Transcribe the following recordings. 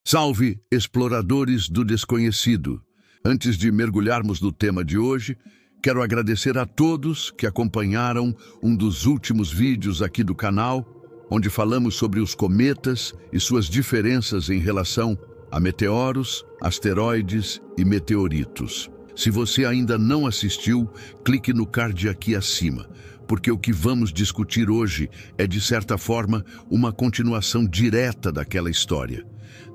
Salve, exploradores do desconhecido! Antes de mergulharmos no tema de hoje, quero agradecer a todos que acompanharam um dos últimos vídeos aqui do canal, onde falamos sobre os cometas e suas diferenças em relação a meteoros, asteroides e meteoritos. Se você ainda não assistiu, clique no card aqui acima, porque o que vamos discutir hoje é, de certa forma, uma continuação direta daquela história.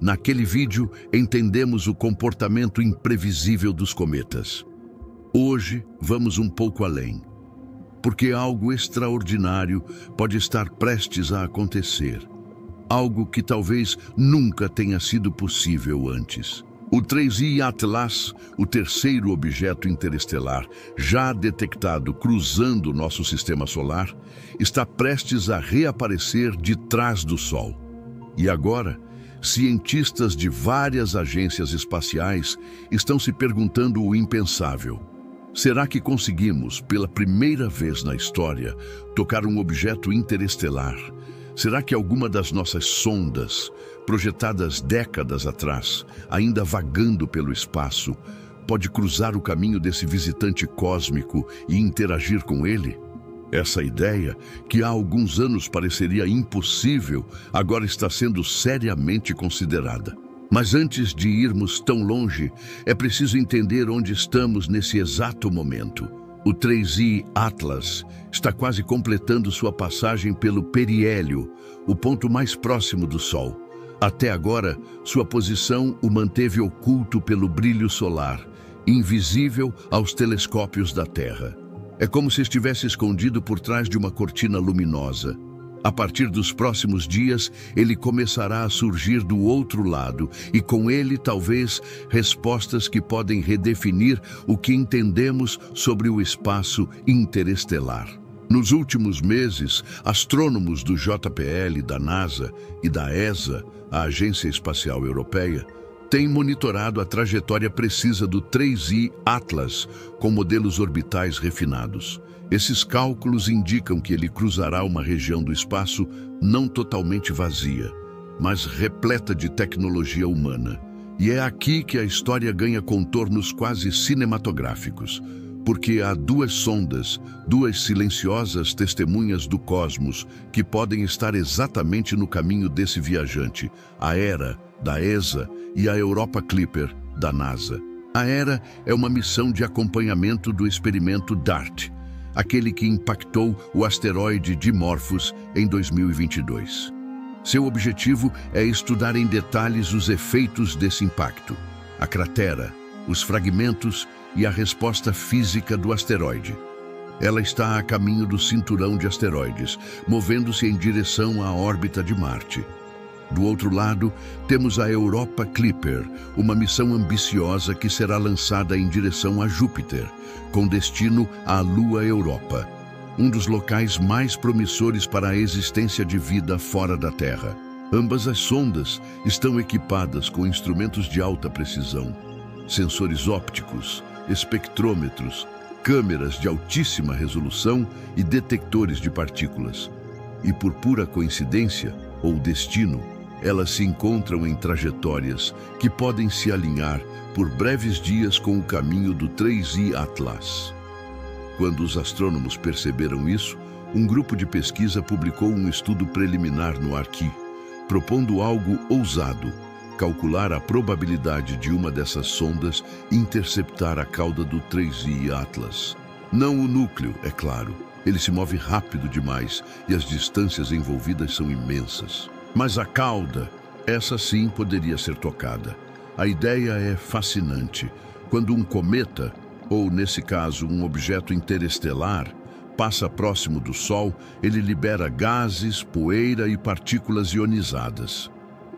Naquele vídeo, entendemos o comportamento imprevisível dos cometas. Hoje, vamos um pouco além, porque algo extraordinário pode estar prestes a acontecer. Algo que talvez nunca tenha sido possível antes. O 3I Atlas, o terceiro objeto interestelar já detectado cruzando nosso sistema solar, está prestes a reaparecer de trás do Sol. E agora, cientistas de várias agências espaciais estão se perguntando o impensável. Será que conseguimos, pela primeira vez na história, tocar um objeto interestelar? Será que alguma das nossas sondas, projetadas décadas atrás, ainda vagando pelo espaço, pode cruzar o caminho desse visitante cósmico e interagir com ele? Essa ideia, que há alguns anos pareceria impossível, agora está sendo seriamente considerada. Mas antes de irmos tão longe, é preciso entender onde estamos nesse exato momento. O 3I Atlas está quase completando sua passagem pelo periélio, o ponto mais próximo do Sol. Até agora, sua posição o manteve oculto pelo brilho solar, invisível aos telescópios da Terra. É como se estivesse escondido por trás de uma cortina luminosa. A partir dos próximos dias, ele começará a surgir do outro lado e com ele, talvez, respostas que podem redefinir o que entendemos sobre o espaço interestelar. Nos últimos meses, astrônomos do JPL, da NASA e da ESA, a Agência Espacial Europeia, têm monitorado a trajetória precisa do 3I Atlas com modelos orbitais refinados. Esses cálculos indicam que ele cruzará uma região do espaço não totalmente vazia, mas repleta de tecnologia humana. E é aqui que a história ganha contornos quase cinematográficos, porque há duas sondas, duas silenciosas testemunhas do cosmos, que podem estar exatamente no caminho desse viajante, a Hera, da ESA, e a Europa Clipper, da NASA. A Hera é uma missão de acompanhamento do experimento DART, aquele que impactou o asteroide Dimorphos em 2022. Seu objetivo é estudar em detalhes os efeitos desse impacto, a cratera, os fragmentos e a resposta física do asteroide. Ela está a caminho do cinturão de asteroides, movendo-se em direção à órbita de Marte. Do outro lado, temos a Europa Clipper, uma missão ambiciosa que será lançada em direção a Júpiter, com destino à Lua Europa, um dos locais mais promissores para a existência de vida fora da Terra. Ambas as sondas estão equipadas com instrumentos de alta precisão, sensores ópticos, espectrômetros, câmeras de altíssima resolução e detectores de partículas. E por pura coincidência, ou destino, elas se encontram em trajetórias que podem se alinhar por breves dias com o caminho do 3I Atlas. Quando os astrônomos perceberam isso, um grupo de pesquisa publicou um estudo preliminar no Arqui, propondo algo ousado: calcular a probabilidade de uma dessas sondas interceptar a cauda do 3I Atlas. Não o núcleo, é claro. Ele se move rápido demais e as distâncias envolvidas são imensas. Mas a cauda, essa sim poderia ser tocada. A ideia é fascinante. Quando um cometa, ou nesse caso um objeto interestelar, passa próximo do Sol, ele libera gases, poeira e partículas ionizadas.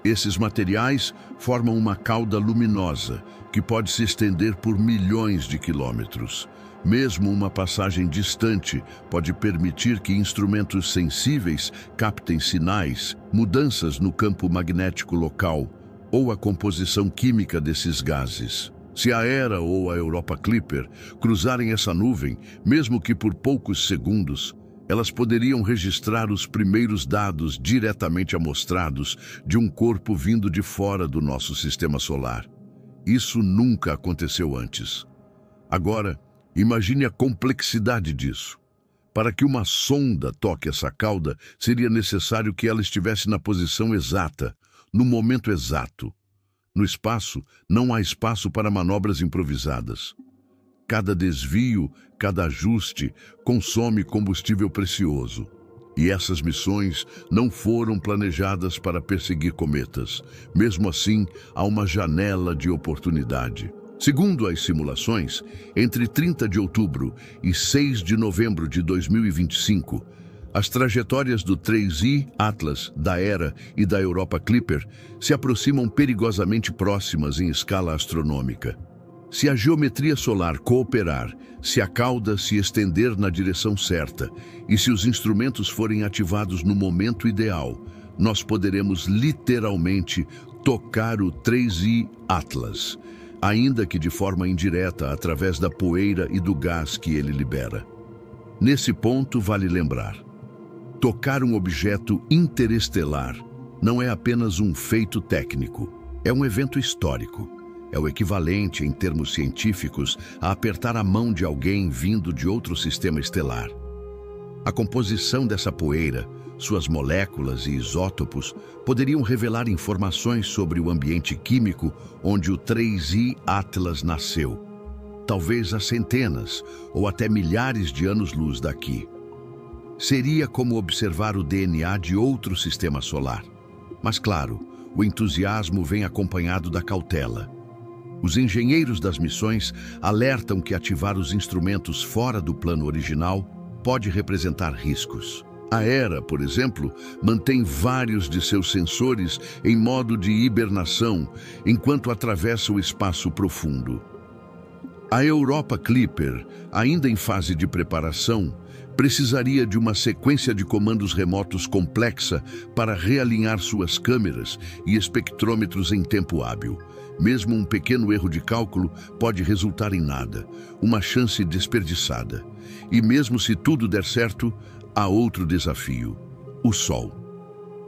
Esses materiais formam uma cauda luminosa que pode se estender por milhões de quilômetros. Mesmo uma passagem distante pode permitir que instrumentos sensíveis captem sinais, mudanças no campo magnético local ou a composição química desses gases. Se a Hera ou a Europa Clipper cruzarem essa nuvem, mesmo que por poucos segundos, Elas poderiam registrar os primeiros dados diretamente amostrados de um corpo vindo de fora do nosso sistema solar. Isso nunca aconteceu antes. Agora, imagine a complexidade disso. Para que uma sonda toque essa cauda, seria necessário que ela estivesse na posição exata, no momento exato. No espaço, não há espaço para manobras improvisadas. Cada desvio, cada ajuste, consome combustível precioso. E essas missões não foram planejadas para perseguir cometas. Mesmo assim, há uma janela de oportunidade. Segundo as simulações, entre 30 de outubro e 6 de novembro de 2025, as trajetórias do 3I Atlas, da Hera e da Europa Clipper se aproximam perigosamente próximas em escala astronômica. Se a geometria solar cooperar, se a cauda se estender na direção certa e se os instrumentos forem ativados no momento ideal, nós poderemos literalmente tocar o 3I Atlas, ainda que de forma indireta através da poeira e do gás que ele libera. Nesse ponto, vale lembrar: tocar um objeto interestelar não é apenas um feito técnico, é um evento histórico. É o equivalente, em termos científicos, a apertar a mão de alguém vindo de outro sistema estelar. A composição dessa poeira, suas moléculas e isótopos poderiam revelar informações sobre o ambiente químico onde o 3I Atlas nasceu, talvez há centenas ou até milhares de anos-luz daqui. Seria como observar o DNA de outro sistema solar. Mas, claro, o entusiasmo vem acompanhado da cautela. Os engenheiros das missões alertam que ativar os instrumentos fora do plano original pode representar riscos. A Hera, por exemplo, mantém vários de seus sensores em modo de hibernação enquanto atravessa o espaço profundo. A Europa Clipper, ainda em fase de preparação, precisaria de uma sequência de comandos remotos complexa para realinhar suas câmeras e espectrômetros em tempo hábil. Mesmo um pequeno erro de cálculo pode resultar em nada, uma chance desperdiçada. E mesmo se tudo der certo, há outro desafio: o Sol.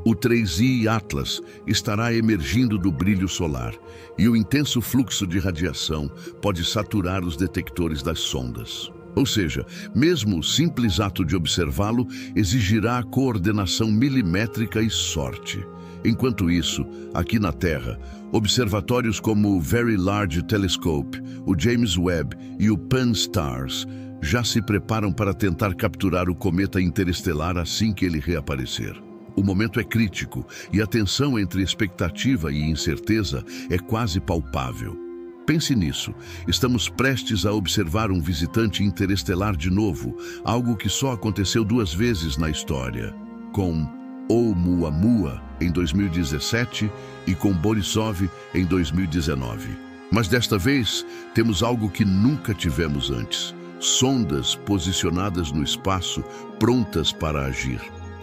O 3I Atlas estará emergindo do brilho solar e o intenso fluxo de radiação pode saturar os detectores das sondas. Ou seja, mesmo o simples ato de observá-lo exigirá coordenação milimétrica e sorte. Enquanto isso, aqui na Terra, observatórios como o Very Large Telescope, o James Webb e o Pan-STARRS já se preparam para tentar capturar o cometa interestelar assim que ele reaparecer. O momento é crítico e a tensão entre expectativa e incerteza é quase palpável. Pense nisso. Estamos prestes a observar um visitante interestelar de novo, algo que só aconteceu 2 vezes na história, com Oumuamua em 2017 e com Borisov em 2019. Mas desta vez temos algo que nunca tivemos antes: sondas posicionadas no espaço, prontas para agir.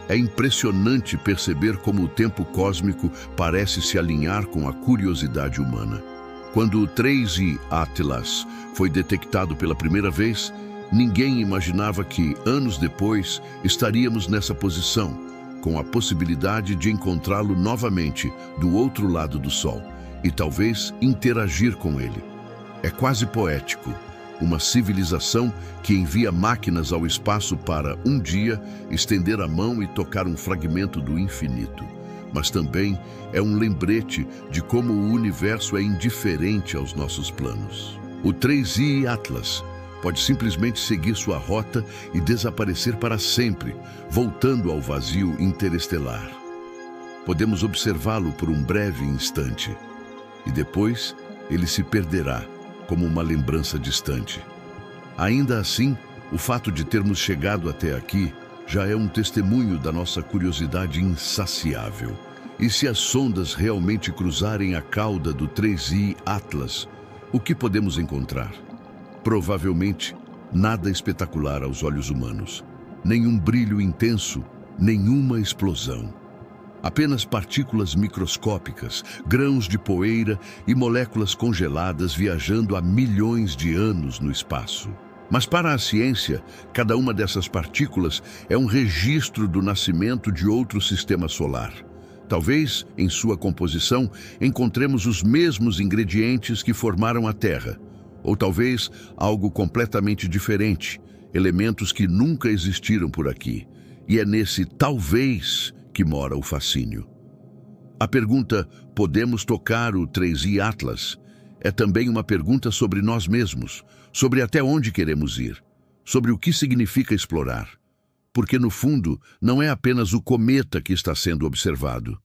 É impressionante perceber como o tempo cósmico parece se alinhar com a curiosidade humana. Quando o 3I Atlas foi detectado pela primeira vez, ninguém imaginava que, anos depois, estaríamos nessa posição, com a possibilidade de encontrá-lo novamente do outro lado do Sol e talvez interagir com ele. É quase poético. Uma civilização que envia máquinas ao espaço para, um dia, estender a mão e tocar um fragmento do infinito. Mas também é um lembrete de como o universo é indiferente aos nossos planos. O 3I Atlas pode simplesmente seguir sua rota e desaparecer para sempre, voltando ao vazio interestelar. Podemos observá-lo por um breve instante, e depois ele se perderá como uma lembrança distante. Ainda assim, o fato de termos chegado até aqui já é um testemunho da nossa curiosidade insaciável. E se as sondas realmente cruzarem a cauda do 3I Atlas, o que podemos encontrar? Provavelmente, nada espetacular aos olhos humanos. Nenhum brilho intenso, nenhuma explosão. Apenas partículas microscópicas, grãos de poeira e moléculas congeladas viajando há milhões de anos no espaço. Mas para a ciência, cada uma dessas partículas é um registro do nascimento de outro sistema solar. Talvez, em sua composição, encontremos os mesmos ingredientes que formaram a Terra. Ou talvez algo completamente diferente, elementos que nunca existiram por aqui. E é nesse talvez que mora o fascínio. A pergunta, podemos tocar o 3I Atlas? É também uma pergunta sobre nós mesmos, sobre até onde queremos ir, sobre o que significa explorar. Porque, no fundo, não é apenas o cometa que está sendo observado.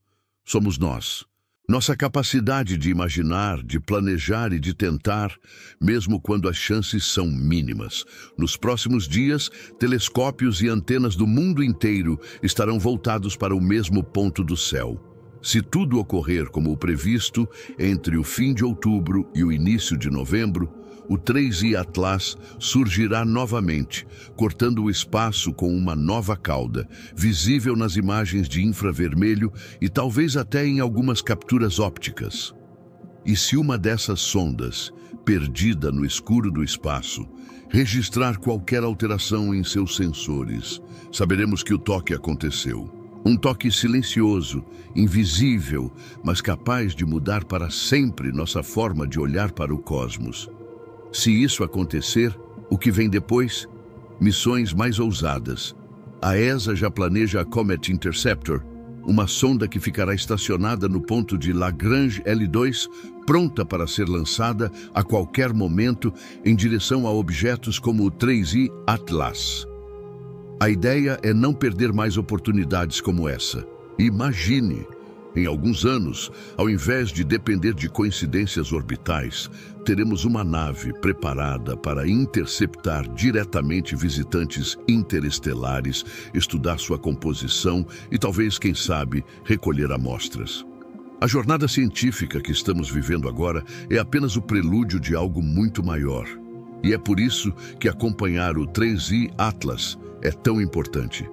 Somos nós. Nossa capacidade de imaginar, de planejar e de tentar, mesmo quando as chances são mínimas. Nos próximos dias, telescópios e antenas do mundo inteiro estarão voltados para o mesmo ponto do céu. Se tudo ocorrer como o previsto, entre o fim de outubro e o início de novembro, o 3I Atlas surgirá novamente, cortando o espaço com uma nova cauda, visível nas imagens de infravermelho e talvez até em algumas capturas ópticas. E se uma dessas sondas, perdida no escuro do espaço, registrar qualquer alteração em seus sensores, saberemos que o toque aconteceu. Um toque silencioso, invisível, mas capaz de mudar para sempre nossa forma de olhar para o cosmos. Se isso acontecer, o que vem depois? Missões mais ousadas. A ESA já planeja a Comet Interceptor, uma sonda que ficará estacionada no ponto de Lagrange L2, pronta para ser lançada a qualquer momento em direção a objetos como o 3I Atlas. A ideia é não perder mais oportunidades como essa. Imagine, em alguns anos, ao invés de depender de coincidências orbitais, teremos uma nave preparada para interceptar diretamente visitantes interestelares, estudar sua composição e talvez, quem sabe, recolher amostras. A jornada científica que estamos vivendo agora é apenas o prelúdio de algo muito maior. E é por isso que acompanhar o 3I Atlas é tão importante.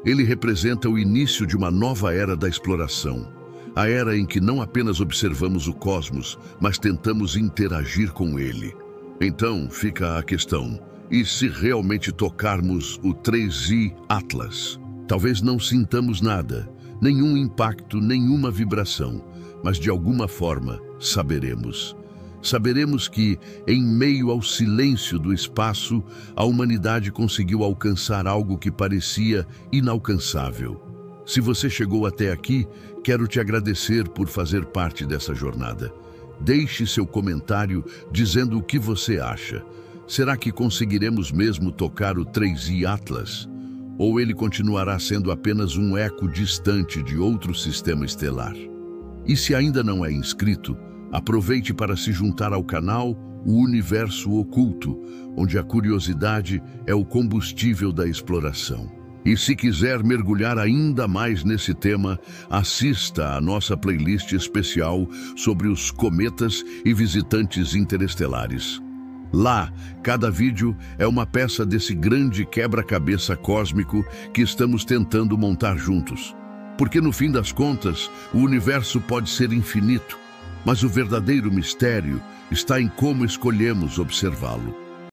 Ele representa o início de uma nova era da exploração. A era em que não apenas observamos o cosmos, mas tentamos interagir com ele. Então fica a questão, e se realmente tocarmos o 3I Atlas? Talvez não sintamos nada, nenhum impacto, nenhuma vibração, mas de alguma forma saberemos. Saberemos que, em meio ao silêncio do espaço, a humanidade conseguiu alcançar algo que parecia inalcançável. Se você chegou até aqui, quero te agradecer por fazer parte dessa jornada. Deixe seu comentário dizendo o que você acha. Será que conseguiremos mesmo tocar o 3I Atlas? Ou ele continuará sendo apenas um eco distante de outro sistema estelar? E se ainda não é inscrito, aproveite para se juntar ao canal O Universo Oculto, onde a curiosidade é o combustível da exploração. E se quiser mergulhar ainda mais nesse tema, assista à nossa playlist especial sobre os cometas e visitantes interestelares. Lá, cada vídeo é uma peça desse grande quebra-cabeça cósmico que estamos tentando montar juntos. Porque no fim das contas, o universo pode ser infinito, mas o verdadeiro mistério está em como escolhemos observá-lo.